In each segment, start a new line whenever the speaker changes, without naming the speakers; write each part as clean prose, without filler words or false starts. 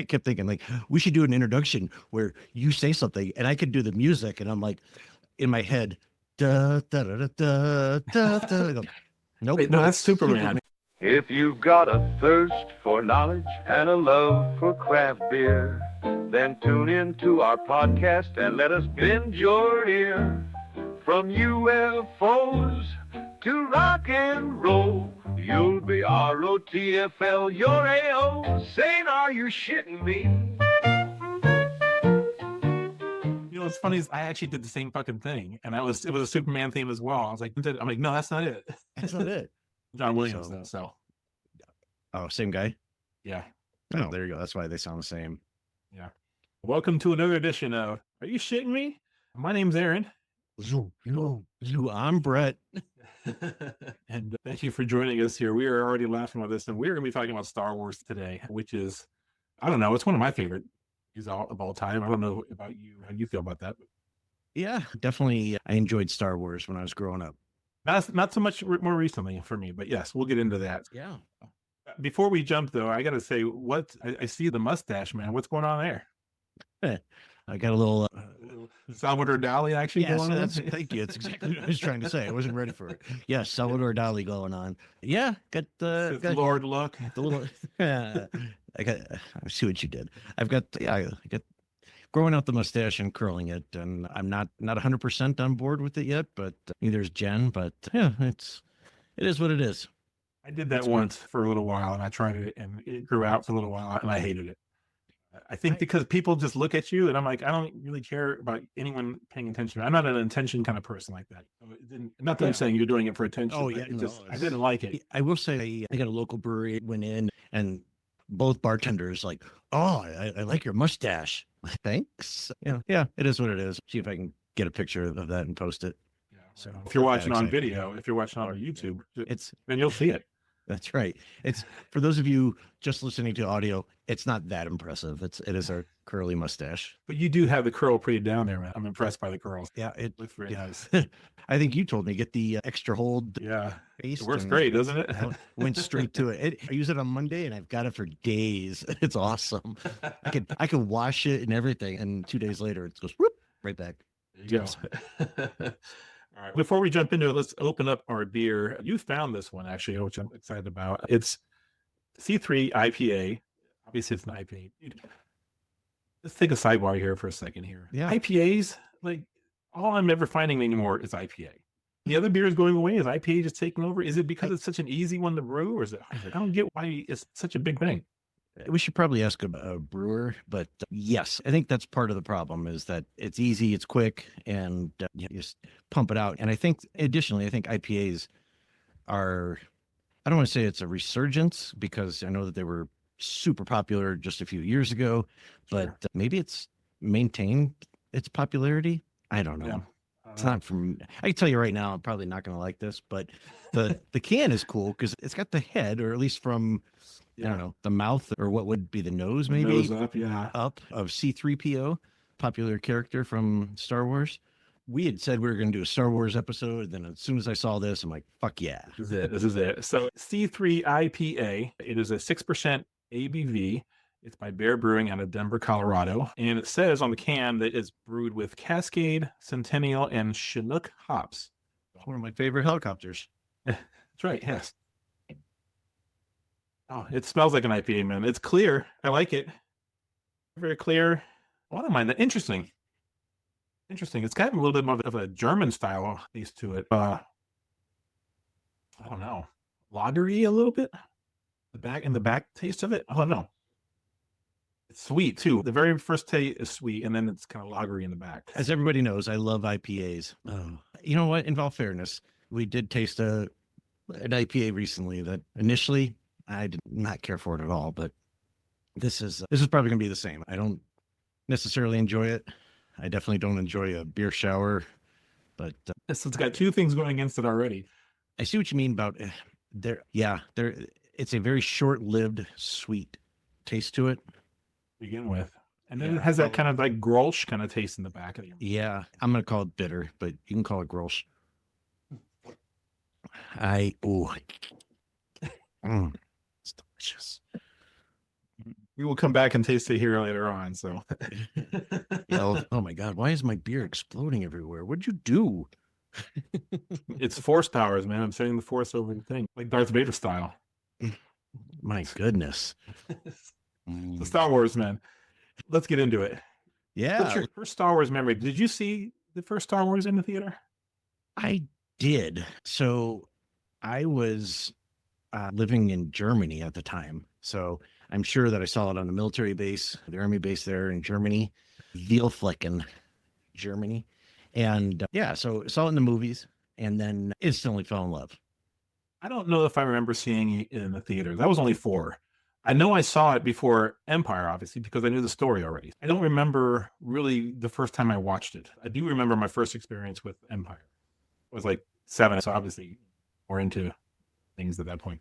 I kept thinking like we should do an introduction where you say something and I could do the music, and I'm like in my head, da da da da da da. I go, nope.
Wait, no, that's Superman.
If you've got a thirst for knowledge and a love for craft beer, then tune in to our podcast and let us bend your ear. From UFOs to rock and roll, you'll be ROTFL, you're AO. Saying, are you shitting me?
You know what's funny is I actually did the same fucking thing, and it was a Superman theme as well. I was like, no, that's not it.
That's not it.
John Williams, though. So,
oh, same guy.
Yeah.
Oh, there you go. That's why they sound the same.
Yeah. Welcome to another edition of Are You Shitting Me? My name's Aaron.
I'm Brett.
And thank you for joining us here. We are already laughing about this, and we're going to be talking about Star Wars today, which is, I don't know, it's one of my favorite movies of all time. I don't know about you, how you feel about that.
Yeah, definitely. I enjoyed Star Wars when I was growing up.
Not so much more recently for me, but yes, we'll get into that.
Yeah.
Before we jump, though, I got to say, I see the mustache, man. What's going on there?
I got a little
Salvador Dali action going on.
Thank you. That's exactly what I was trying to say. I wasn't ready for it. Yeah, Salvador Dali going on. Yeah, got
Lord look.
The little. I see what you did. I got growing out the mustache and curling it, and I'm not 100% on board with it yet, but neither is Jen. But yeah, it is what it is.
I did that once for a little while, and I tried it, and it grew out for a little while, and I hated it. I think because people just look at you, and I'm like, I don't really care about anyone paying attention. I'm not an attention kind of person like that. Not that I'm saying you're doing it for attention.
Oh yeah,
I didn't like it.
I will say I got a local brewery, went in, and both bartenders like, oh, I like your mustache. Thanks. Yeah, it is what it is. See if I can get a picture of that and post it.
Yeah. So if you're watching on video, if you're watching on YouTube, then you'll see it.
That's right. It's for those of you just listening to audio, it's not that impressive. It is our curly mustache.
But you do have the curl pretty down there, man. I'm impressed by the curls.
Yeah, it
looks very nice.
I think you told me get the extra hold.
Yeah, it works great, doesn't it?
Went straight to it. I use it on Monday, and I've got it for days. It's awesome. I can wash it and everything, and 2 days later, it goes whoop, right back.
There you go. All right. Before we jump into it, let's open up our beer. You found this one, actually, which I'm excited about. It's C3 IPA. Obviously, it's an IPA. Let's take a sidebar here for a second here.
Yeah.
IPAs, like, all I'm ever finding anymore is IPA. The other beer is going away. Is IPA just taking over? Is it because it's such an easy one to brew, or is it? I don't get why it's such a big thing.
We should probably ask a brewer, but yes, I think that's part of the problem is that it's easy, it's quick, and you just pump it out. And I think additionally, I think IPAs are, I don't want to say it's a resurgence because I know that they were super popular just a few years ago, but maybe it's maintained its popularity. I don't know. Yeah. It's not from, I can tell you right now, I'm probably not going to like this, but the can is cool because it's got the head, or at least from, I don't know, the mouth, or what would be the nose, maybe
nose up,
up of C3PO, popular character from Star Wars. We had said we were going to do a Star Wars episode. Then as soon as I saw this, I'm like, fuck yeah.
This is it. So C3 IPA, it is a 6% ABV. It's by Baere Brewing out of Denver, Colorado. And it says on the can that it's brewed with Cascade, Centennial, and Chinook hops.
One of my favorite helicopters.
That's right, yes. Oh, it smells like an IPA, man. It's clear. I like it. Very clear. Oh, I don't mind that. Interesting. It's got a little bit more of a German style taste to it. I don't know. Lagery a little bit. The back taste of it. I don't know. It's sweet too. The very first taste is sweet, and then it's kind of lagery in the back.
As everybody knows, I love IPAs. You know what? In all fairness, we did taste an IPA recently that initially I did not care for it at all, but this is probably going to be the same. I don't necessarily enjoy it. I definitely don't enjoy a beer shower, but
it's got two things going against it already.
I see what you mean about there. Yeah, it's a very short-lived sweet taste to it.
Begin with, and then it has that kind of like Grolsch kind of taste in the back of it.
Yeah, I'm gonna call it bitter, but you can call it Grolsch. It's delicious.
We will come back and taste it here later on. So,
Oh my God, why is my beer exploding everywhere? What'd you do?
it's force powers, man. I'm setting the force over the thing, like Darth Vader style.
My goodness.
The Star Wars, man. Let's get into it. What's
Yeah,
your first Star Wars memory? Did you see the first Star Wars in the theater?
I did. So I was living in Germany at the time. So I'm sure that I saw it on the military base, the army base there in Germany, Vielflecken, Germany. And yeah, so saw it in the movies and then instantly fell in love.
I don't know if I remember seeing it in the theater. That was only 4. I know I saw it before Empire, obviously, because I knew the story already. I don't remember really the first time I watched it. I do remember my first experience with Empire. I was like 7, so obviously more into things at that point.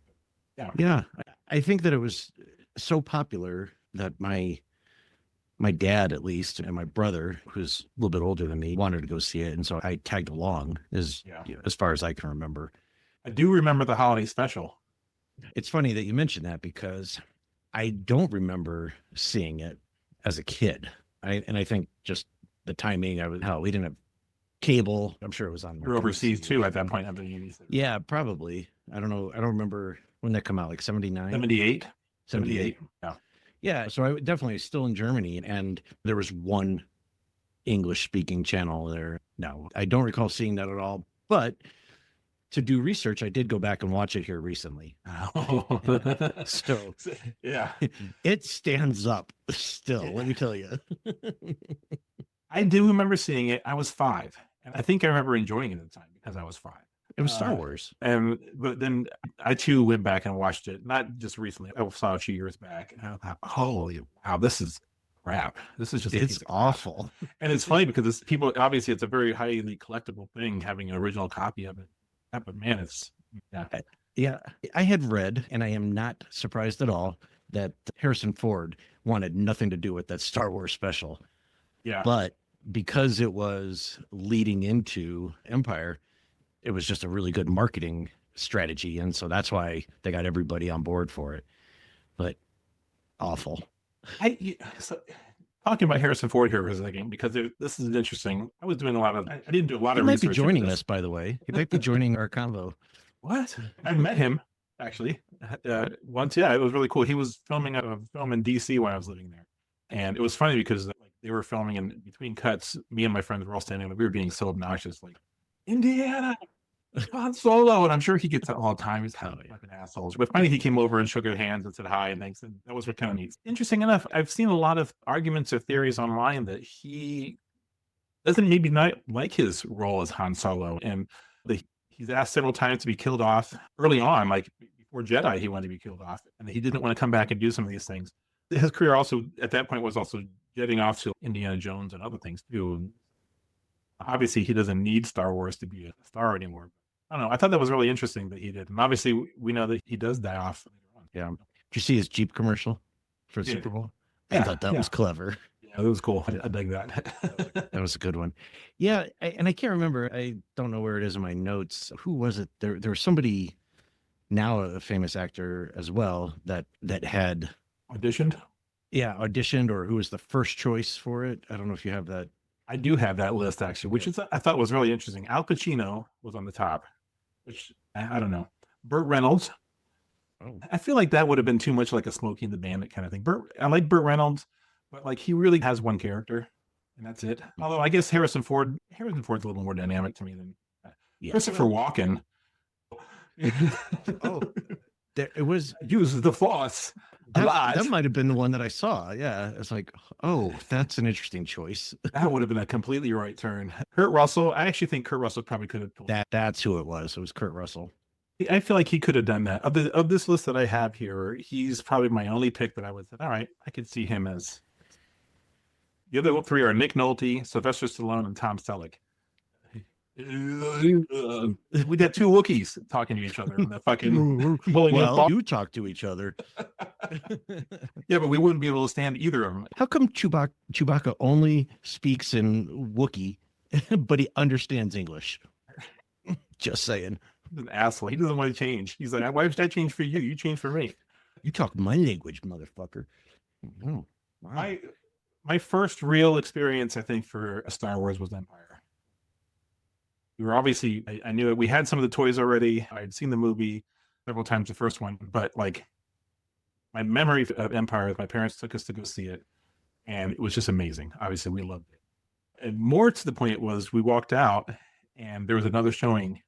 Yeah.
Yeah, I think that it was so popular that my dad, at least, and my brother, who's a little bit older than me, wanted to go see it, and so I tagged along as far as I can remember.
I do remember the holiday special.
It's funny that you mentioned that because I don't remember seeing it as a kid. I think just the timing. We didn't have cable. I'm sure it was on.
You're overseas too at that point. I believe.
Yeah, probably. I don't know. I don't remember when that come out. Like 79,
78.
78.
Yeah.
Yeah. So I definitely still in Germany, and there was one English speaking channel there. No, I don't recall seeing that at all. But to do research, I did go back and watch it here recently. So
yeah,
it stands up still. Let me tell you.
I do remember seeing it. I was 5, and I think I remember enjoying it at the time because I was 5.
It was Star Wars.
But then I too went back and watched it, not just recently. I saw it a few years back. And I thought, holy wow, this is crap. This is just
It's awful.
And it's funny because people obviously it's a very highly collectible thing having an original copy of it. But man, it's
Yeah, I had read, and I am not surprised at all, that Harrison Ford wanted nothing to do with that Star Wars special.
yeah.
But because it was leading into Empire, it was just a really good marketing strategy. And so that's why they got everybody on board for it. But awful.
So, talking about Harrison Ford here for a second, because this is interesting. I was doing I didn't do a lot
He
of
might
research.
be joining us, by the way. He might be joining our convo.
What? I met him actually once. Yeah, it was really cool. He was filming a film in DC when I was living there, and it was funny because like they were filming in between cuts. Me and my friends were all standing there. We were being so obnoxious, like Indiana, Han Solo, and I'm sure he gets that all the time. He's kind of like an asshole. But finally, he came over and shook our hands and said hi and thanks, and that was kind of neat. Interesting enough, I've seen a lot of arguments or theories online that he doesn't maybe not like his role as Han Solo, and he's asked several times to be killed off early on, like before Jedi, he wanted to be killed off, and he didn't want to come back and do some of these things. His career also, at that point, was also jetting off to Indiana Jones and other things too. Obviously, he doesn't need Star Wars to be a star anymore. I don't know. I thought that was really interesting that he did, and obviously, we know that he does die off later on.
Yeah. Did you see his Jeep commercial for the
Yeah.
Super Bowl? I thought that was clever.
Yeah, it was cool. I dig that.
That was a good one. Yeah, and I can't remember. I don't know where it is in my notes. Who was it? There was somebody, now a famous actor as well, that had
Auditioned.
auditioned, or who was the first choice for it. I don't know if you have that.
I do have that list actually, which I thought was really interesting. Al Pacino was on the top, which I don't know. Burt Reynolds.
Oh.
I feel like that would have been too much like a Smokey and the Bandit kind of thing. I like Burt Reynolds, but like he really has one character, and that's it. Although I guess Harrison Ford's a little more dynamic to me than Christopher Walken.
Oh, it was
Uses the Force a lot.
that might have been the one that I saw. Yeah, it's like, oh, that's an interesting choice.
That would have been a completely right turn. Kurt Russell. I actually think Kurt Russell probably could have.
That's who it was. It was Kurt Russell.
I feel like he could have done that. Of this list that I have here, he's probably my only pick that I would say, all right, I could see him as. The other 3 are Nick Nolte, Sylvester Stallone, and Tom Selleck. We had 2 Wookiees talking to each other in the fucking pulling up ball.
You talk to each other.
Yeah, but we wouldn't be able to stand either of them.
How come Chewbacca only speaks in Wookiee, but he understands English? Just saying.
He's an asshole. He doesn't want to change. He's like, why should I change for you? You change for me.
You talk my language, motherfucker. Oh, wow.
My first real experience, I think, for Star Wars was Empire. We were obviously, I knew it. We had some of the toys already. I had seen the movie several times, the first one, but like my memory of Empire, my parents took us to go see it, and it was just amazing. Obviously, we loved it. And more to the point was we walked out, and there was another showing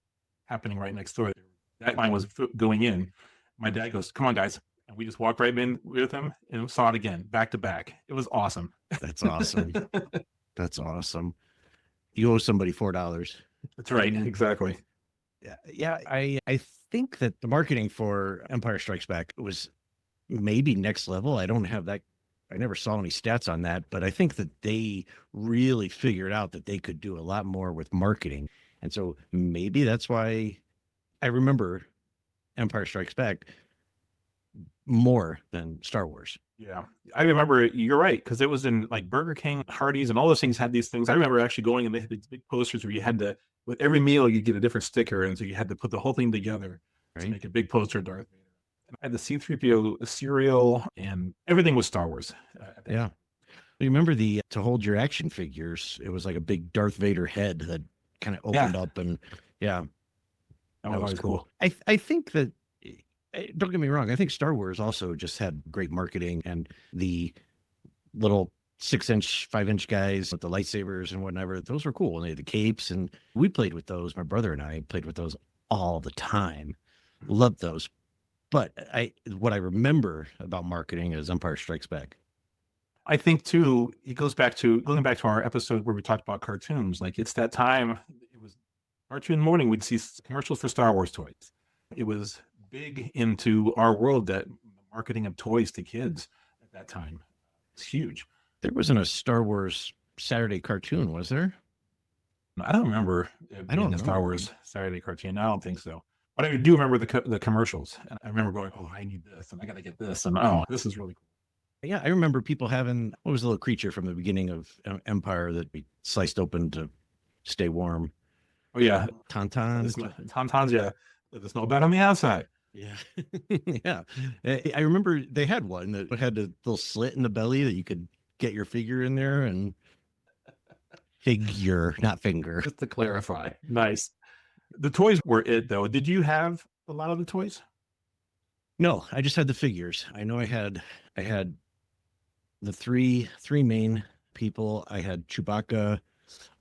happening right next door. That line was going in. My dad goes, "Come on, guys." And we just walked right in with him and saw it again, back to back. It was awesome.
That's awesome. That's awesome. You owe somebody $4.
That's right. Exactly.
Yeah. I think that the marketing for Empire Strikes Back was maybe next level. I don't have that. I never saw any stats on that, but I think that they really figured out that they could do a lot more with marketing. And so maybe that's why I remember Empire Strikes Back more than Star Wars.
Yeah, I remember. You're right, because it was in like Burger King, Hardee's, and all those things had these things. I remember actually going and they had these big posters where you had to, with every meal, you get a different sticker, and so you had to put the whole thing together to
Right.
make a big poster of Darth Vader. And I had the C-3PO cereal, and everything was Star Wars.
Yeah. You remember the to hold your action figures? It was like a big Darth Vader head that kind of opened up, and yeah,
that was cool.
I think that, don't get me wrong, I think Star Wars also just had great marketing, and the little 6-inch, 5-inch guys with the lightsabers and whatever, those were cool. And they had the capes, and we played with those. My brother and I played with those all the time. Loved those. But what I remember about marketing is Empire Strikes Back.
I think too, it goes back to going back to our episode where we talked about cartoons. Like it's that time, it was cartoon morning, we'd see commercials for Star Wars toys. It was big into our world, that marketing of toys to kids at that time. It's huge.
There wasn't a Star Wars Saturday cartoon, was there?
I don't remember it
I don't
being a Star
know.
Wars Saturday cartoon. I don't think so. But I do remember the commercials. And I remember going, "Oh, I need this, and I got to get this, and oh, this is really cool."
Yeah, I remember people having, what was the little creature from the beginning of Empire that we sliced open to stay warm?
Oh yeah,
Tauntauns.
Tauntauns. Yeah, the snow bed on the outside.
Yeah. Yeah. I remember they had one that had a little slit in the belly that you could get your figure in there, and figure, not finger.
Just to clarify. Nice. The toys were it though. Did you have a lot of the toys?
No, I just had the figures. I know I had the three main people. I had Chewbacca,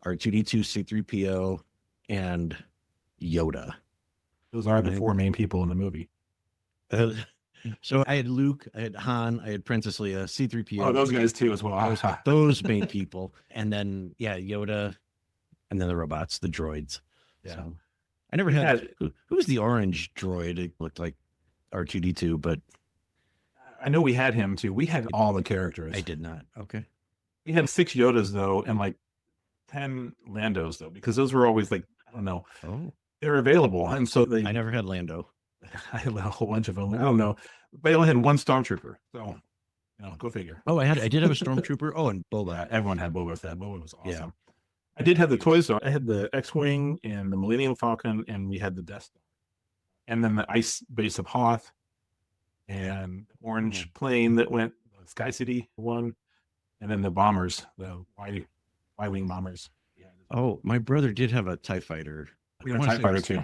R2D2, C3PO, and Yoda.
Those are the four main people in the movie.
So I had Luke, I had Han, I had Princess Leia, C3PO.
Oh, those guys too as well.
Those main people. And then, yeah, Yoda, and then the robots, the droids.
Yeah.
So I never had, who was the orange droid? It looked like R2D2, but
I know we had him too. We had all the characters.
I did not. Okay.
We had 6 Yodas though, and like 10 Landos though, because those were always like, I don't know,
Oh,
they're available. And so
I never had Lando.
I had a whole bunch of them. I don't know, but I only had one Stormtrooper. So, go figure.
Oh, I did have a Stormtrooper. Oh, and Boba.
Everyone had Boba Fett. Boba was awesome.
Yeah.
I did have the toys though. I had the X-Wing and the Millennium Falcon, and we had the Death Star. And then the ice base of Hoth, and the orange plane that went, the Sky City one, and then the bombers, the Y-wing bombers. Yeah.
Oh, my brother did have a TIE fighter.
We had
I
a
wanna
TIE
say it
fighter
was
too.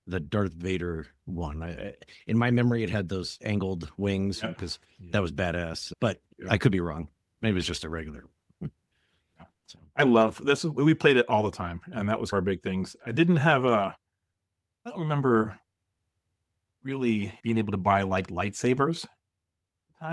The Darth Vader one. In my memory, it had those angled wings,
Yep.
because
Yeah.
that was badass. But
Yeah.
I could be wrong. Maybe it's just a regular. So,
I love this. We played it all the time, and that was our big things. I didn't have I don't remember really being able to buy like lightsabers.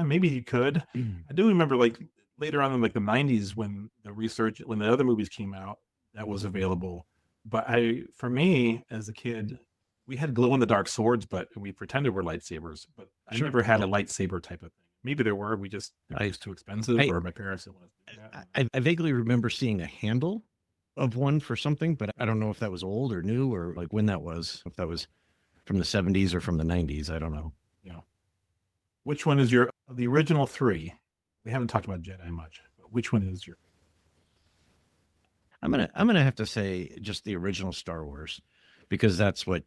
Maybe you could. I do remember like later on in like the 90s when the other movies came out, that was available. But for me as a kid, we had glow in the dark swords, but we pretended were lightsabers. But I
Sure.
never had a lightsaber type of thing. Maybe there were. It was too expensive, or my parents didn't want to do that.
I vaguely remember seeing a handle of one for something, but I don't know if that was old or new, or like when that was, if that was from the 70s or from the 90s. I don't know.
Which one is the original 3? We haven't talked about Jedi much, but which one is your?
I'm gonna have to say just the original Star Wars, because that's what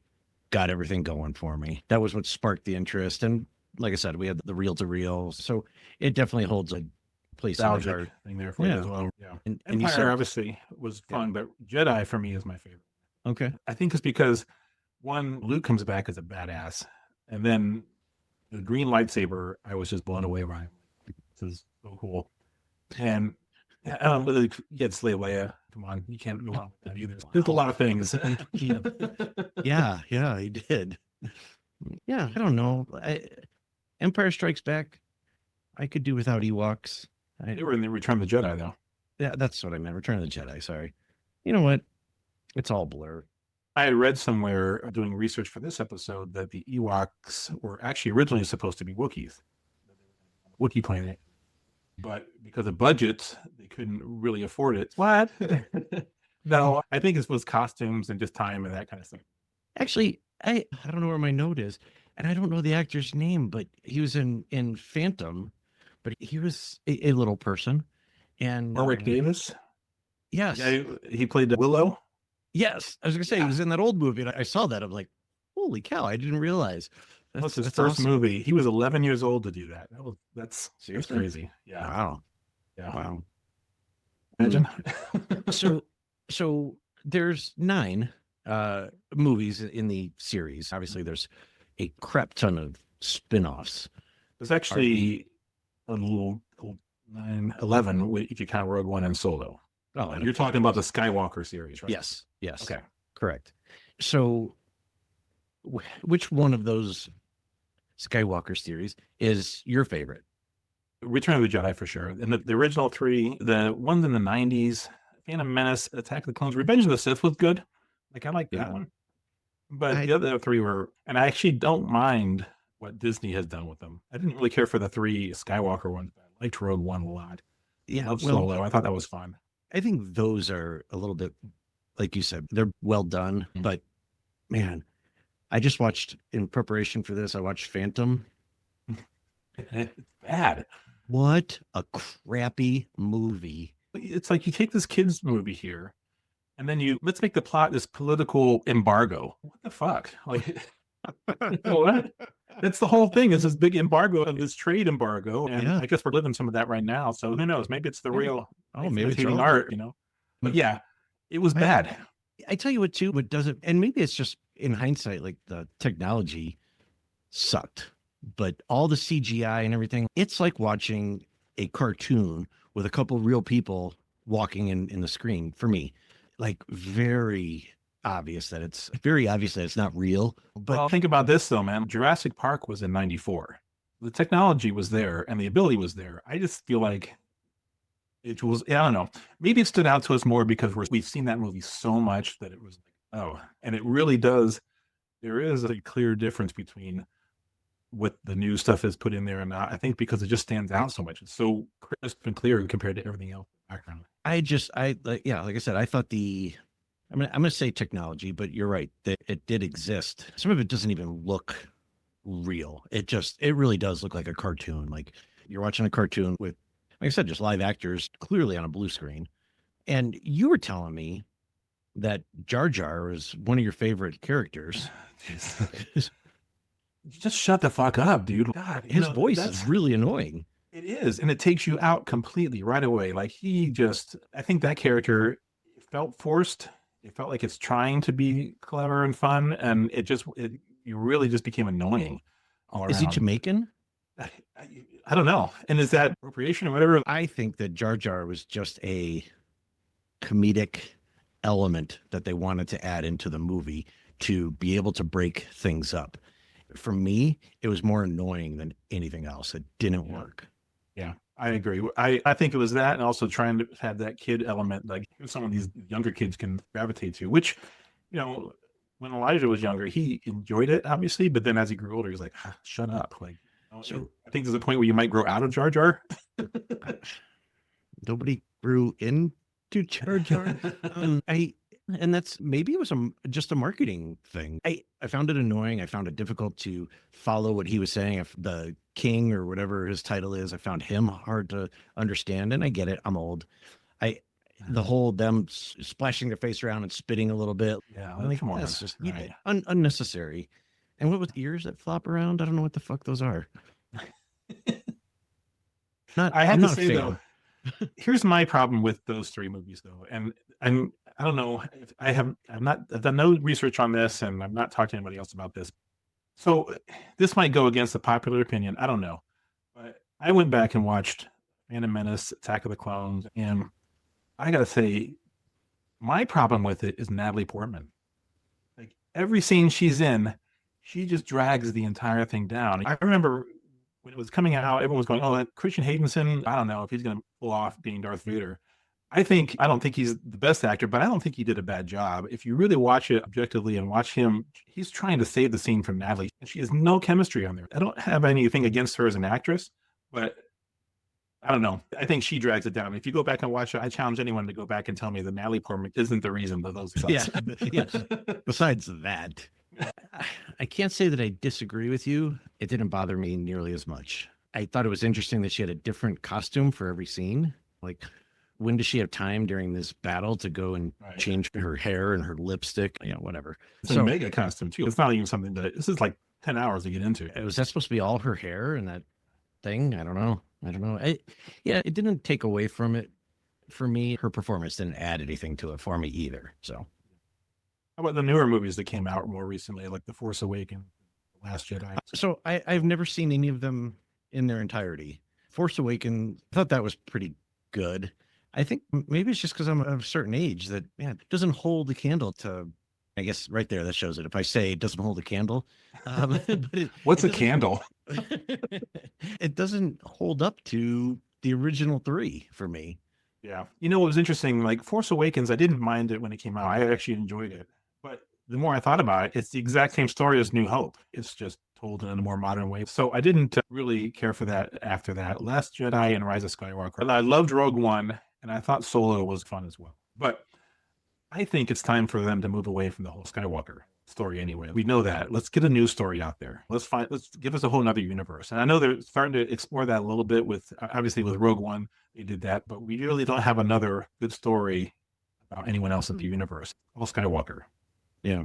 got everything going for me. That was what sparked the interest. And like I said, we had the reel to reel, so it definitely holds a place in my
Nostalgic
heart.
thing there for you
Yeah.
as well. Yeah.
And you
Empire
said,
obviously was fun, but Jedi for me is my favorite.
okay,
I think it's because one, Luke comes back as a badass, and then the green lightsaber, I was just blown away by. This is so cool. And really get Slay Leia. Come on, you can't go on with that either. There's a lot of things.
yeah, he did. Yeah, I don't know. Empire Strikes Back, I could do without Ewoks.
They were in the Return of the Jedi, though.
Yeah, that's what I meant. Return of the Jedi. Sorry. You know what? It's all blur.
I had read somewhere doing research for this episode that the Ewoks were actually originally supposed to be Wookiees, Wookiee planet, but because of budgets, they couldn't really afford it. What? No, I think it was costumes and just time and that kind of stuff.
Actually, I don't know where my note is, and I don't know the actor's name, but he was in Phantom, but he was a little person, and
Warwick Davis.
Yes,
Yeah, he played Willow.
yes. I was gonna say he was in that old movie, and I saw that. I'm like, holy cow! I didn't realize.
That's his
that's
first
awesome.
movie. He was 11 years old to do that. That's
Seriously?
crazy. Yeah.
Wow.
Yeah.
Wow.
Imagine.
So there's 9 movies in the series. Obviously, there's a crap ton of spin-offs.
There's actually a little 11 if you count Rogue One and Solo.
Oh, and
You're talking about the Skywalker series, right?
yes.
Okay.
Correct. So which one of those Skywalker series is your favorite?
Return of the Jedi for sure. And the original 3, the ones in the 90s, Phantom Menace, Attack of the Clones, Revenge of the Sith was good. Like, I like that
Yeah.
one. But the other 3 were, and I actually don't mind what Disney has done with them. I didn't really care for the 3 Skywalker ones, but I liked Rogue One a lot.
Yeah.
I love Solo. I thought that was fun.
I think those are a little bit, like you said, they're well done.
Mhm.
But man, I just watched, in preparation for this, I watched Phantom.
It's bad.
What a crappy movie.
It's like you take this kid's movie here, and then let's make the plot this political embargo. What the fuck? Like, what? That's the whole thing, is this big embargo and this trade embargo. And
Yeah.
I guess we're living some of that right now. So who knows? Maybe it's the
Yeah.
real
Maybe it's
imitating
all-
art, But yeah, it was bad.
I tell you what, too, what doesn't, and maybe it's just in hindsight, like the technology sucked, but all the CGI and everything, it's like watching a cartoon with a couple real people walking in the screen for me. Like very obvious that it's not real. But
Well, think about this though, man. Jurassic Park was in 94. The technology was there and the ability was there. I just feel like it was, I don't know. Maybe it stood out to us more because we've seen that movie so much that it was like, oh, and it really does. There is a clear difference between what the new stuff is put in there and not. I think because it just stands out so much. It's so crisp and clear compared to everything else in the background.
like I said, I thought I'm going to say technology, but you're right that it did exist. Some of it doesn't even look real. It really does look like a cartoon. Like you're watching a cartoon with, like I said, just live actors clearly on a blue screen. And you were telling me that Jar Jar is one of your favorite characters.
Just shut the fuck up, dude. God,
His voice is really annoying.
It is, and it takes you out completely right away. Like I think that character felt forced. It felt like it's trying to be clever and fun, and you really just became annoying all around.
Is he Jamaican?
I don't know. And is that appropriation or whatever?
I think that Jar Jar was just a comedic element that they wanted to add into the movie to be able to break things up. For me, it was more annoying than anything else. It didn't work.
Yeah, I agree. I think it was that, and also trying to have that kid element, like some of these younger kids can gravitate to, which, when Elijah was younger, he enjoyed it, obviously, but then as he grew older, he was like, shut up. Like, so I think there's a point where you might grow out of Jar Jar.
Nobody grew into Jar Jar. And that's, maybe it was just a marketing thing. I found it annoying. I found it difficult to follow what he was saying. If the king or whatever his title is, I found him hard to understand. And I get it. I'm old. The whole them splashing their face around and spitting a little bit.
Yeah,
I'm like,
come on.
that's just
Right.
unnecessary. And what with ears that flop around? I don't know what the fuck those are.
I have
I'm
to
not a
say
fan.
though, here's my problem with those three movies though, and I don't know if I've done no research on this, and I'm not talking to anybody else about this. So this might go against the popular opinion. I don't know, but I went back and watched Phantom Menace, Attack of the Clones, and I gotta say, my problem with it is Natalie Portman. Like every scene she's in, she just drags the entire thing down. I remember when it was coming out, everyone was going, "Oh, Christian Haydenson, I don't know if he's going to pull off being Darth Vader." I don't think he's the best actor, but I don't think he did a bad job. If you really watch it objectively and watch him, he's trying to save the scene from Natalie. And she has no chemistry on there. I don't have anything against her as an actress, but I don't know. I think she drags it down. If you go back and watch it, I challenge anyone to go back and tell me that Natalie Portman isn't the reason that those sucks.
Yeah. Yes. Besides that, I can't say that I disagree with you. It didn't bother me nearly as much. I thought it was interesting that she had a different costume for every scene. Like, when does she have time during this battle to go and change her hair and her lipstick? Whatever.
It's a mega costume too. It's not even something that this is like 10 hours to get into.
Was that supposed to be all her hair and that thing? I don't know. It didn't take away from it for me. Her performance didn't add anything to it for me either. So
how about the newer movies that came out more recently, like The Force Awakens, The Last Jedi?
So I've never seen any of them in their entirety. Force Awakens, I thought that was pretty good. I think maybe it's just because I'm of a certain age that, man, it doesn't hold a candle to, I guess right there, that shows it. If I say it doesn't hold a candle. But
What's a candle?
It doesn't hold up to the original three for me.
Yeah. You know what was interesting? Like Force Awakens, I didn't mind it when it came out. I actually enjoyed it. But the more I thought about it, it's the exact same story as New Hope. It's just told in a more modern way. So I didn't really care for that after that. Last Jedi and Rise of Skywalker. I loved Rogue One, and I thought Solo was fun as well. But I think it's time for them to move away from the whole Skywalker story anyway. We know that. Let's get a new story out there. Let's give us a whole nother universe. And I know they're starting to explore that a little bit with, obviously with Rogue One, they did that, but we really don't have another good story about anyone else in the universe. All Skywalker.
Yeah.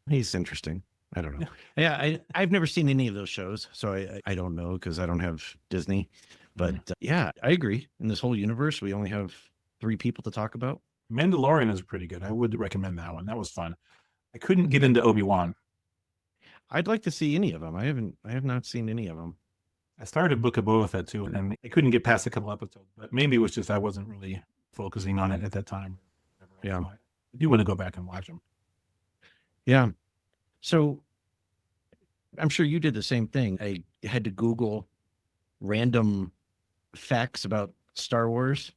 He's interesting. I don't know. Yeah. I've never seen any of those shows, so I don't know because I don't have Disney. But yeah, I agree. In this whole universe, we only have 3 people to talk about.
Mandalorian is pretty good. I would recommend that one. That was fun. I couldn't get into Obi-Wan.
I'd like to see any of them. I have not seen any of them.
I started Book of Boba Fett too, and I couldn't get past a couple episodes, but maybe it was just I wasn't really focusing on it at that time.
Yeah.
I do want to go back and watch them.
Yeah. So I'm sure you did the same thing. I had to Google random facts about Star Wars.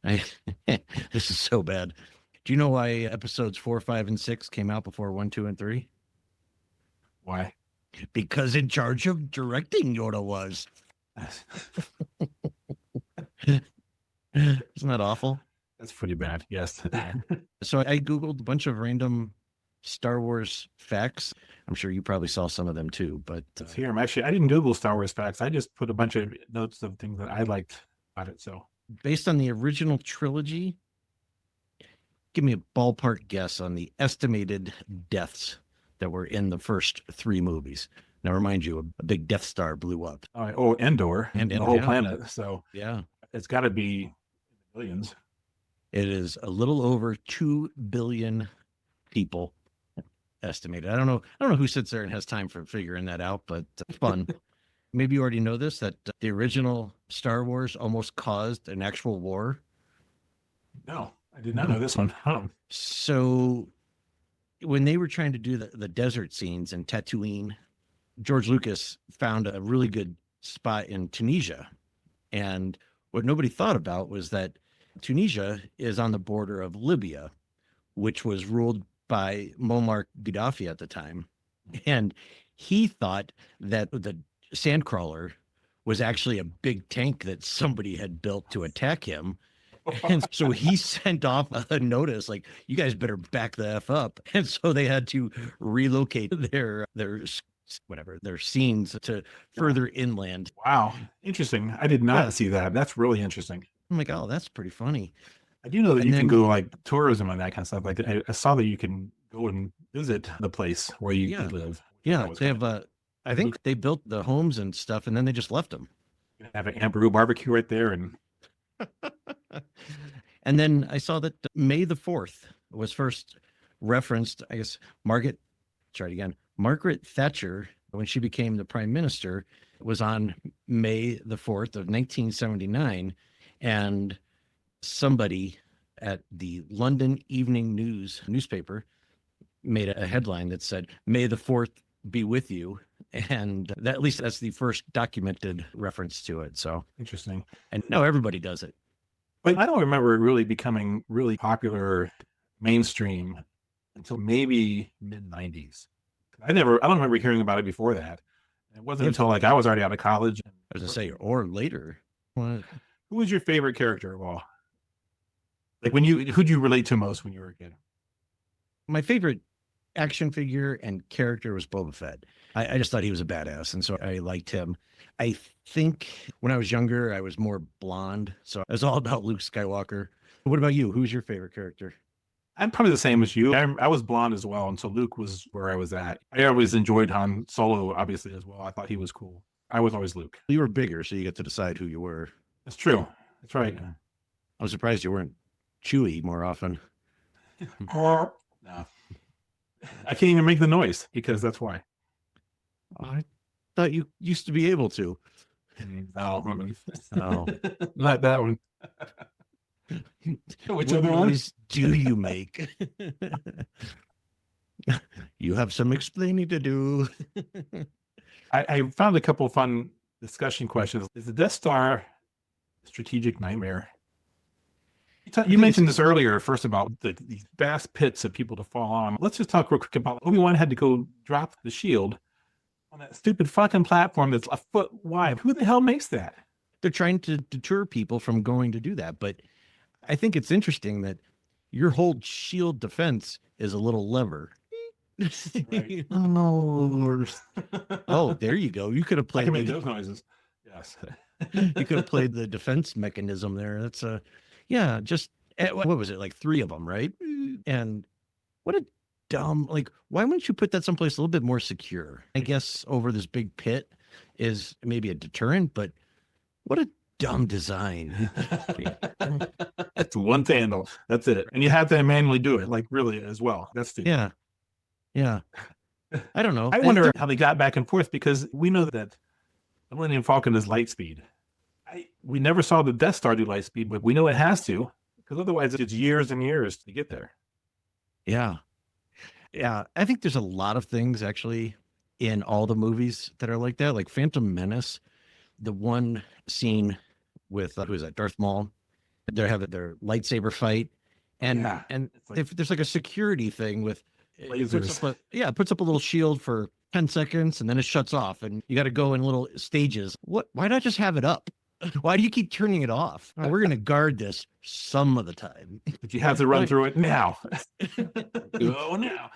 This is so bad. Do you know why episodes 4, 5, and 6 came out before 1, 2, and 3?
Why?
Because in charge of directing Yoda was. Isn't that awful?
That's pretty bad. Yes.
So I Googled a bunch of random Star Wars facts. I'm sure you probably saw some of them too, but
here I'm actually, I didn't Google Star Wars facts. I just put a bunch of notes of things that I liked about it. So
based on the original trilogy, give me a ballpark guess on the estimated deaths that were in the first 3 movies. Now, remind you, a big Death Star blew up.
Endor and the whole planet. So
yeah, it's
got to be billions.
It is a little over 2 billion people estimated. I don't know who sits there and has time for figuring that out, but fun. Maybe you already know this, that the original Star Wars almost caused an actual war.
No, I did not know this one.
So when they were trying to do the desert scenes in Tatooine, George Lucas found a really good spot in Tunisia. And what nobody thought about was that Tunisia is on the border of Libya, which was ruled by Muammar Gaddafi at the time. And he thought that the Sandcrawler was actually a big tank that somebody had built to attack him. And so he sent off a notice like, you guys better back the F up. And so they had to relocate their scenes to further inland.
Wow. Interesting. I did not see that. That's really interesting.
I'm like, oh, that's pretty funny.
I do know that you can go like tourism and that kind of stuff. Like I saw that you can go and visit the place where you live.
Yeah,
That was
they
kind
have I think they built the homes and stuff, and then they just left them.
have an Amberu barbecue right there, and
And then I saw that May the 4th was first referenced. I guess try it again. Margaret Thatcher, when she became the prime minister, was on May the 4th of 1979, and somebody at the London Evening News newspaper made a headline that said, "May the 4th be with you." And that, at least that's the first documented reference to it. So,
interesting.
and no, everybody does it.
But I don't remember it really becoming really popular mainstream until maybe mid 90s. I don't remember hearing about it before that. It wasn't until like I was already out of college.
I was gonna say, or later. What?
Who was your favorite character of all? Like who'd you relate to most when you were a kid?
My favorite action figure and character was Boba Fett. I just thought he was a badass, and so I liked him. I think when I was younger, I was more blonde, so it was all about Luke Skywalker. What about you? Who's your favorite character?
I'm probably the same as you. I was blonde as well, and so Luke was where I was at. I always enjoyed Han Solo, obviously, as well. I thought he was cool. I was always Luke.
You were bigger, so you get to decide who you were.
That's true. That's right.
I was surprised you weren't Chewie more often.
No. I can't even make the noise because that's why.
I thought you used to be able to.
No.
Oh.
Not that one. Which
What
other one?
noise do you make? You have some explaining to do.
I found a couple of fun discussion questions. Is the Death Star a strategic nightmare? You mentioned this earlier, first about these vast pits of people to fall on. Let's just talk real quick about Obi-Wan had to go drop the shield on that stupid fucking platform that's a foot wide. Who the hell makes that?
They're trying to deter people from going to do that. But I think it's interesting that your whole shield defense is a little lever.
Right.
Oh, there you go. You could have
I
played
can make those noises. Yes.
you could have played the defense mechanism there. That's yeah, just what was it, like 3 of them, right? And what a dumb, like, why wouldn't you put that someplace a little bit more secure? I guess over this big pit is maybe a deterrent, but what a dumb design.
That's one handle. That's it. And you have to manually do it, like really as well. That's the
Yeah. I don't know.
I wonder how they got back and forth because we know that the Millennium Falcon is light speed. We never saw the Death Star do light speed, but we know it has to because otherwise it's years and years to get there.
Yeah. I think there's a lot of things actually in all the movies that are like that, like Phantom Menace. The one scene with who is that? Darth Maul. They're having their lightsaber fight, and there's like a security thing with
lasers.
It puts up a little shield for 10 seconds and then it shuts off, and you got to go in little stages. Why not just have it up? Why do you keep turning it off? Oh, we're going to guard this some of the time.
But you have to run through it now. Oh, now.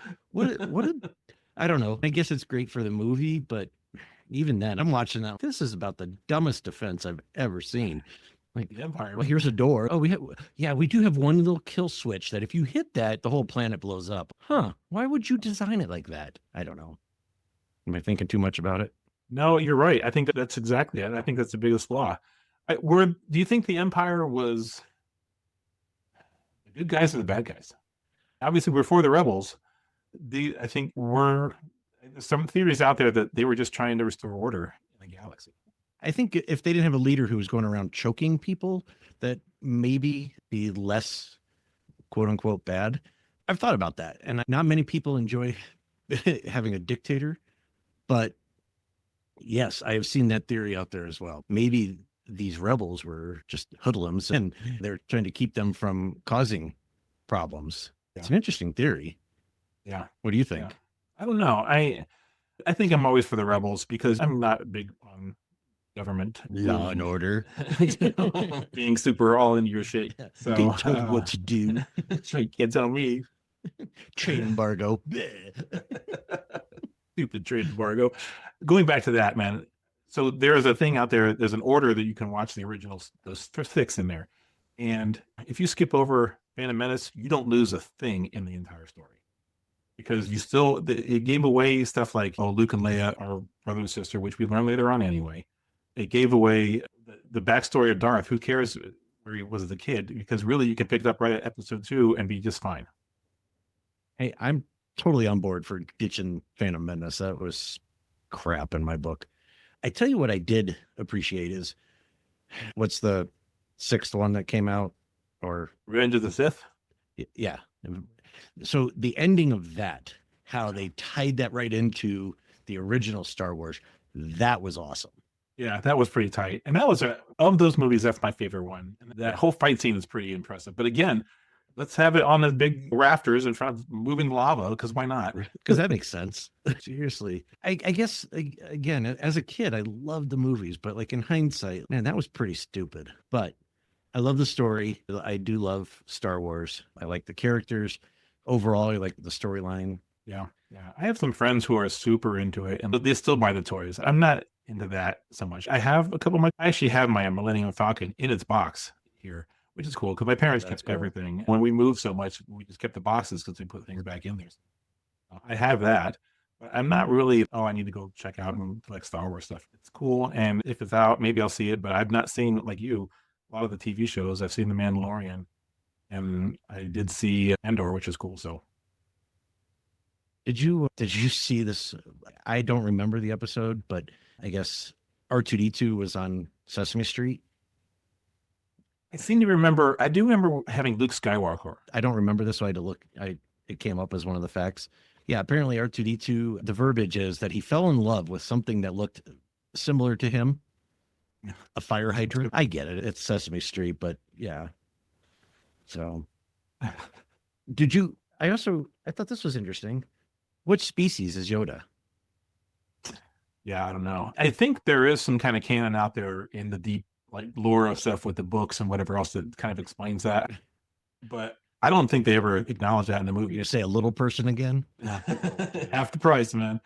I don't know. I guess it's great for the movie, but even then, I'm watching that. This is about the dumbest defense I've ever seen. Like,
the Empire.
Well, here's a door. Oh, we do have one little kill switch that if you hit that, the whole planet blows up. Huh? Why would you design it like that? I don't know. Am I thinking too much about it?
No, you're right. I think that's exactly it. I think that's the biggest flaw. Do you think the Empire was the good guys or the bad guys? Obviously, we're for the rebels. I think there's some theories out there that they were just trying to restore order in the galaxy.
I think if they didn't have a leader who was going around choking people, that maybe be less quote unquote bad. I've thought about that. And not many people enjoy having a dictator, but yes, I have seen that theory out there as well. Maybe these rebels were just hoodlums and they're trying to keep them from causing problems. It's an interesting theory.
Yeah.
What do you think?
Yeah. I don't know. I think I'm always for the rebels because I'm not big on government.
Law and order.
Being super all into your shit. So,
being told what to do.
So you can't tell me.
Trade embargo.
Stupid trade embargo. Going back to that, man. So there's a thing out there. There's an order that you can watch the originals. There's 6 in there. And if you skip over Phantom Menace, you don't lose a thing in the entire story. because it gave away stuff like, oh, Luke and Leia are brother and sister, which we learn later on anyway. It gave away the backstory of Darth. Who cares where he was as a kid? Because really, you can pick it up right at episode 2 and be just fine.
Hey, I'm totally on board for ditching Phantom Menace. That was crap in my book. I tell you what I did appreciate is, what's the 6th one that came out? Or
Revenge of the Sith?
Yeah. So the ending of that, how they tied that right into the original Star Wars, that was awesome.
Yeah, that was pretty tight. And that was of those movies, that's my favorite one. And that whole fight scene is pretty impressive. But again, let's have it on the big rafters in front of moving lava, because why not?
Because that makes sense. Seriously. I guess, again, as a kid, I loved the movies, but like in hindsight, man, that was pretty stupid. But I love the story. I do love Star Wars. I like the characters. Overall, I like the storyline.
Yeah. I have some friends who are super into it, and they still buy the toys. I'm not into that so much. I have a couple I actually have my Millennium Falcon in its box here, which is cool because my parents kept everything. When we moved so much, we just kept the boxes because we put things back in there. I have that, but I'm not really, I need to go check out and collect Star Wars stuff. It's cool, and if it's out, maybe I'll see it, but I've not seen, like you, a lot of the TV shows. I've seen The Mandalorian, and I did see Andor, which is cool. So
did you see this? I don't remember the episode, but I guess R2D2 was on Sesame Street.
I seem to remember, I do remember having Luke Skywalker.
I don't remember this, so I had to look. It came up as one of the facts. Yeah, apparently R2D2, the verbiage is that he fell in love with something that looked similar to him. A fire hydrant. I get it. It's Sesame Street, but yeah. So I thought this was interesting. Which species is Yoda?
Yeah, I don't know. I think there is some kind of canon out there in the deep lore of stuff with the books and whatever else that kind of explains that. But I don't think they ever acknowledge that in the movie.
You say a little person again?
Half the price, man.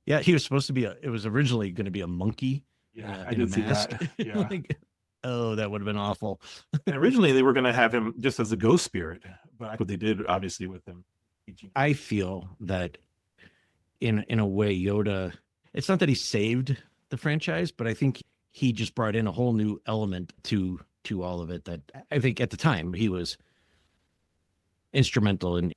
Yeah, he was supposed to be it was originally going to be a monkey.
Yeah, I did see that. Yeah.
That would have been awful.
And originally they were going to have him just as a ghost spirit, but what they did obviously with him.
I feel that in a way, Yoda, it's not that he saved the franchise, but I think he just brought in a whole new element to all of it that I think at the time he was instrumental in.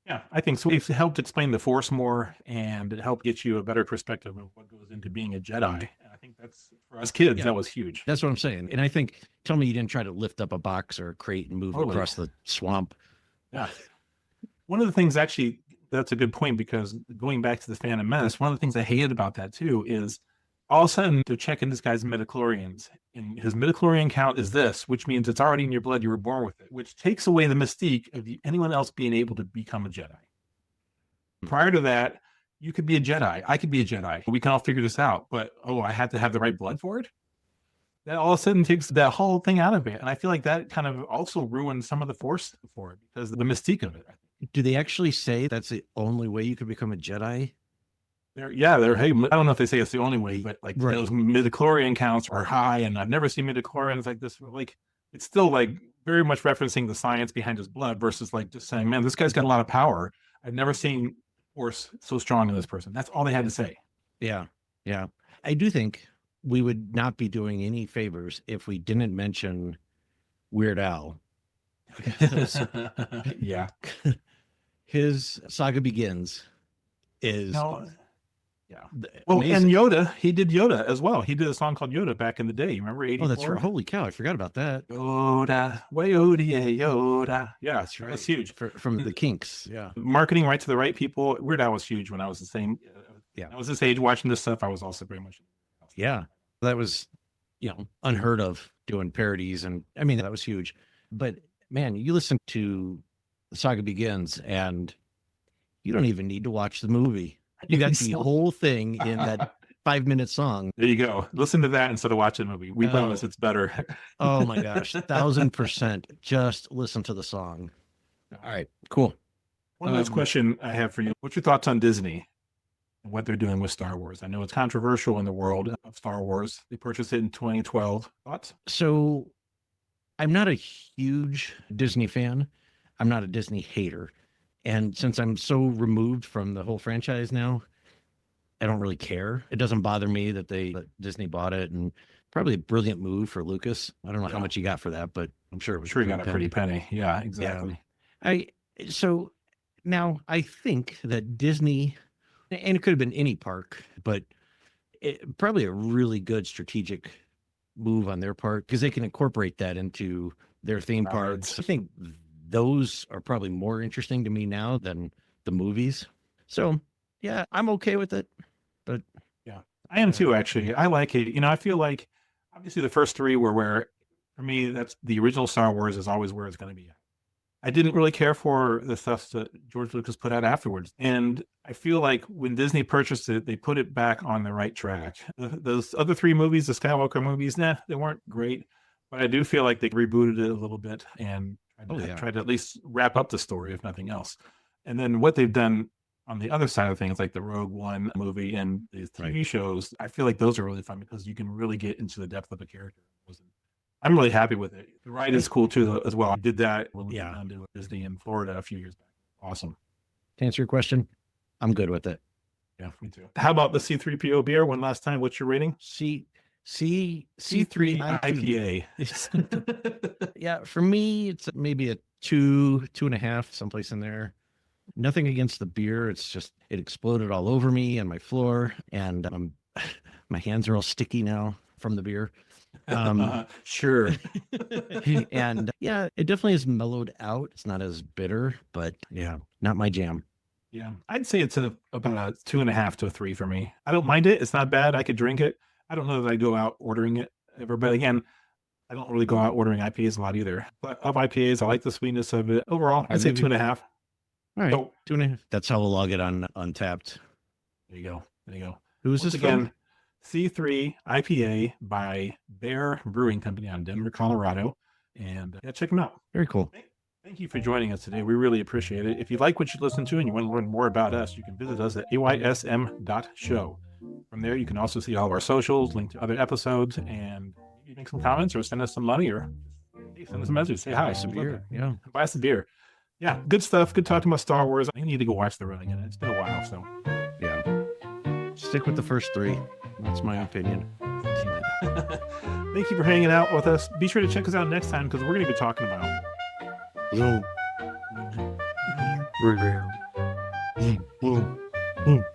Yeah, I think so. It helped explain the Force more, and it helped get you a better perspective of what goes into being a Jedi. I think that's, for us kids, that was huge.
That's what I'm saying. And I think, tell me you didn't try to lift up a box or a crate and move across the swamp.
Yeah. One of the things, actually, that's a good point, because going back to the Phantom Menace, one of the things I hated about that too is all of a sudden they're checking this guy's midichlorians, and his midichlorian count is this, which means it's already in your blood. You were born with it, which takes away the mystique of anyone else being able to become a Jedi. Prior to that, you could be a Jedi. I could be a Jedi. We can all figure this out. But, I had to have the right blood for it? That all of a sudden takes that whole thing out of it. And I feel like that kind of also ruined some of the Force for it, because of the mystique of it.
Do they actually say that's the only way you could become a Jedi?
Hey, I don't know if they say it's the only way, but those midichlorian counts are high, and I've never seen midichlorians like this. It's still very much referencing the science behind his blood versus just saying, man, this guy's got a lot of power. I've never seen Force so strong in this person. That's all they had to say. Yeah.
I do think we would not be doing any favors if we didn't mention Weird Al.
Yeah.
His Saga Begins is
yeah. Well, and Yoda, he did Yoda as well. He did a song called Yoda back in the day. You remember 84?
Oh, that's right. Holy cow, I forgot about that.
Yoda, Yoda. Yeah, that's right. That's huge.
From the Kinks. Yeah.
Marketing right to the right people. Weird Al was huge when I was the same.
Yeah.
I was this age watching this stuff. I was also very much.
Yeah. That was, unheard of, doing parodies. And I mean, that was huge. But man, you listen to The Saga Begins and you don't even need to watch the movie. You got the whole thing in that 5-minute song.
There you go. Listen to that instead of watching the movie. We promise it's better.
Oh my gosh. 1,000%. Just listen to the song. All right, cool.
One last question I have for you. What's your thoughts on Disney and what they're doing with Star Wars? I know it's controversial in the world of Star Wars. They purchased it in 2012. Thoughts?
So I'm not a huge Disney fan. I'm not a Disney hater. And since I'm so removed from the whole franchise now, I don't really care. It doesn't bother me that Disney bought it, and probably a brilliant move for Lucas. I don't know how much he got for that, but I'm sure it
I'm
was
sure he got a pretty penny. Yeah, exactly.
I so now I think that Disney, and it could have been any park, but probably a really good strategic move on their part because they can incorporate that into their theme parks. I think those are probably more interesting to me now than the movies. So yeah, I'm okay with it. But
yeah, I am too, actually. I like it. I feel like obviously the first three were where, for me, that's the original Star Wars is always where it's going to be. I didn't really care for the stuff that George Lucas put out afterwards. And I feel like when Disney purchased it, they put it back on the right track. Those other three movies, the Skywalker movies, they weren't great. But I do feel like they rebooted it a little bit and tried to at least wrap up the story, if nothing else. And then what they've done on the other side of things, like the Rogue One movie and the TV shows, I feel like those are really fun because you can really get into the depth of a character. I'm really happy with it. The ride is cool too, as well. I did that when we went down to Disney in Florida a few years back. Awesome.
To answer your question, I'm good with it.
Yeah, me too. How about the C3PO beer? One last time, what's your rating?
C3 IPA. Yeah, for me, it's maybe a 2.5, someplace in there. Nothing against the beer. It's just it exploded all over me and my floor, and my hands are all sticky now from the beer.
Sure.
And yeah, it definitely is mellowed out. It's not as bitter, but yeah, not my jam.
Yeah, I'd say it's about a 2.5 to a 3 for me. I don't mind it. It's not bad. I could drink it. I don't know that I go out ordering it ever, but again, I don't really go out ordering IPAs a lot either. But of IPAs, I like the sweetness of it. Overall, I'd say 2.5.
All right, so, 2.5. That's how we'll log it on Untapped.
There you go.
Who's this
again?
from?
C3 IPA by Baere Brewing Company out of Denver, Colorado. And check them out.
Very cool.
Thank you for joining us today. We really appreciate it. If you like what you listen to and you want to learn more about us, you can visit us at aysm.show. From there, you can also see all of our socials, link to other episodes, and you make some comments or send us some money or send us a message. Say hi.
Buy some beer. Yeah.
Buy us a beer. Yeah, good stuff. Good talking about Star Wars. I need to go watch the run again. It's been a while, so.
Yeah. Stick with the first three. That's my opinion.
Thank you for hanging out with us. Be sure to check us out next time because we're going to be talking about...
Boom.